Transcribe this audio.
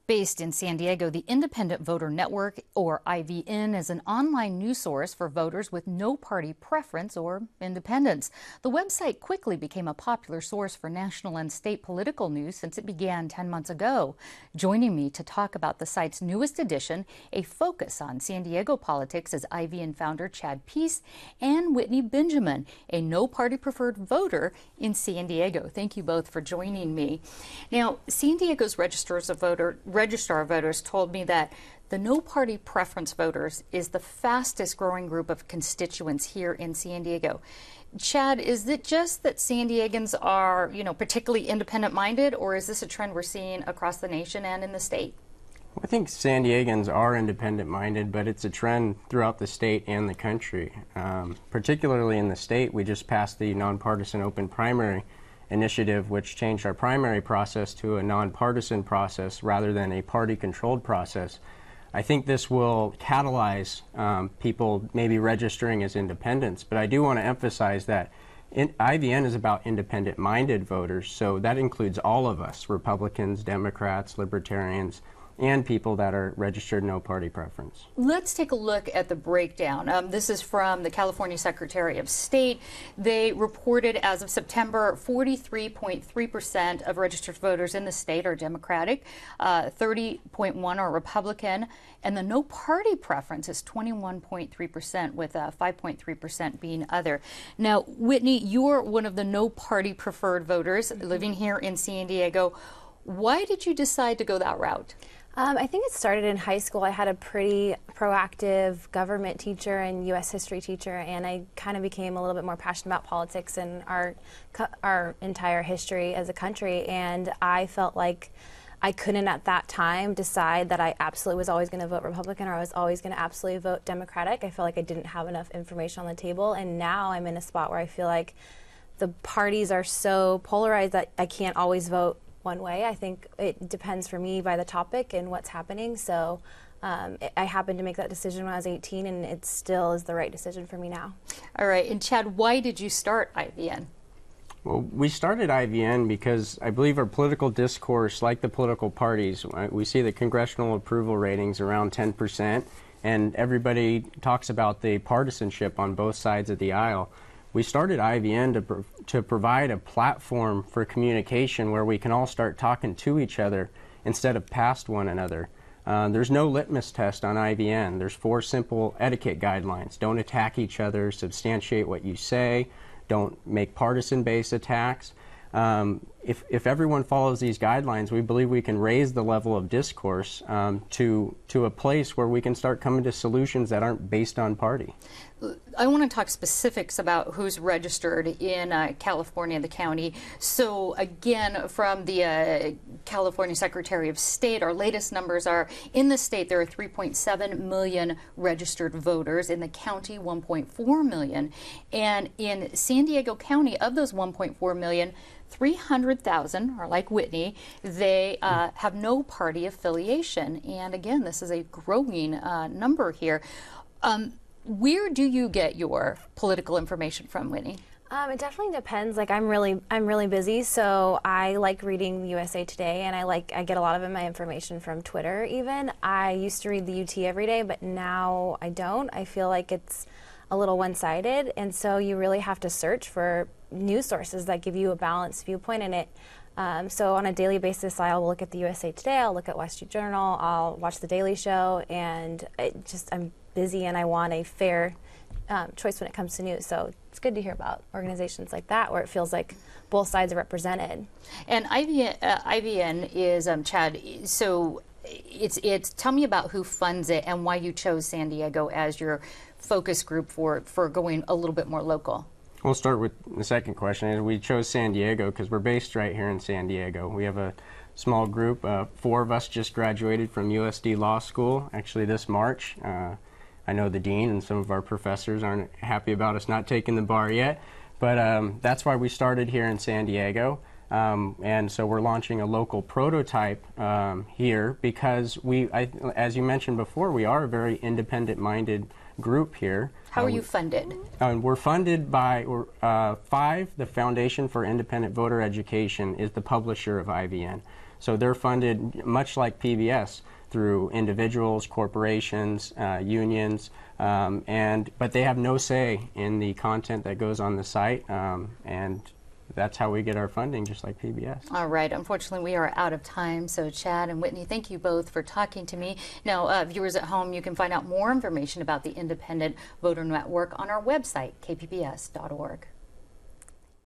Based in San Diego, the Independent Voter Network, or IVN, is an online news source for voters with no party preference or independence. The website quickly became a popular source for national and state political news since it began 10 months ago. Joining me to talk about the site's newest edition, a focus on San Diego politics, is IVN founder Chad Peace and Whitney Benjamin, a no-party preferred voter in San Diego. Thank you both for joining me. Now, San Diego's registrar of voters told me that the no-party preference voters is the fastest growing group of constituents here in San Diego. Chad, is it just that San Diegans are, particularly independent-minded, or is this a trend we're seeing across the nation and in the state? I think San Diegans are independent-minded, but it's a trend throughout the state and the country. Particularly in the state, we just passed the nonpartisan open primary initiative, which changed our primary process to a nonpartisan process rather than a party-controlled process. I think this will catalyze people maybe registering as independents, but I do want to emphasize that IVN is about independent-minded voters, so that includes all of us, Republicans, Democrats, Libertarians, and people that are registered no party preference. Let's take a look at the breakdown. This is from the California Secretary of State. They reported as of September, 43.3% of registered voters in the state are Democratic, 30.1% are Republican, and the no party preference is 21.3%, with 5.3% being other. Now, Whitney, you're one of the no party preferred voters living here in San Diego. Why did you decide to go that route? I think it started in high school. I had a pretty proactive government teacher and U.S. history teacher, and I kind of became a little bit more passionate about politics and our entire history as a country, and I felt like I couldn't at that time decide that I absolutely was always going to vote Republican or I was always going to absolutely vote Democratic. I felt like I didn't have enough information on the table, and now I'm in a spot where I feel like the parties are so polarized that I can't always vote one way. I think it depends for me by the topic and what's happening. So I happened to make that decision when I was 18, and it still is the right decision for me now. All right. And Chad, why did you start IVN? Well, we started IVN because I believe our political discourse, like the political parties, we see the congressional approval ratings around 10%, and everybody talks about the partisanship on both sides of the aisle. We started IVN to provide a platform for communication where we can all start talking to each other instead of past one another. There's no litmus test on IVN. There's 4 simple etiquette guidelines. Don't attack each other, substantiate what you say, don't make partisan-based attacks. If everyone follows these guidelines, we believe we can raise the level of discourse to a place where we can start coming to solutions that aren't based on party. I want to talk specifics about who's registered in California, the county. So again, from the California Secretary of State, our latest numbers are in the state there are 3.7 million registered voters, in the county 1.4 million, and in San Diego County, of those 1.4 million, 300,000 are like Whitney. They have no party affiliation, and again, this is a growing number here. Where do you get your political information from, Whitney? It definitely depends. Like I'm really busy, so I like reading USA Today, and I get a lot of my information from Twitter. Even I used to read the UT every day, but now I don't. I feel like it's a little one-sided, and so you really have to search for news sources that give you a balanced viewpoint in it. So on a daily basis, I'll look at the USA Today, I'll look at Wall Street Journal, I'll watch The Daily Show, and I'm busy and I want a fair choice when it comes to news. So it's good to hear about organizations like that where it feels like both sides are represented. And IVN is, Chad, so it's tell me about who funds it and why you chose San Diego as your focus group for going a little bit more local. We'll start with the second question. We chose San Diego because we're based right here in San Diego. We have a small group. 4 of us just graduated from USD Law School, actually this March. I know the dean and some of our professors aren't happy about us not taking the bar yet, but that's why we started here in San Diego. And so we're launching a local prototype here because as you mentioned before, we are a very independent-minded group here. How are you funded? We're funded by FIVE, the Foundation for Independent Voter Education, is the publisher of IVN. So they're funded much like PBS through individuals, corporations, unions, but they have no say in the content that goes on the site, and that's how we get our funding, just like PBS. All right. Unfortunately, we are out of time. So, Chad and Whitney, thank you both for talking to me. Now, viewers at home, you can find out more information about the Independent Voter Network on our website, kpbs.org.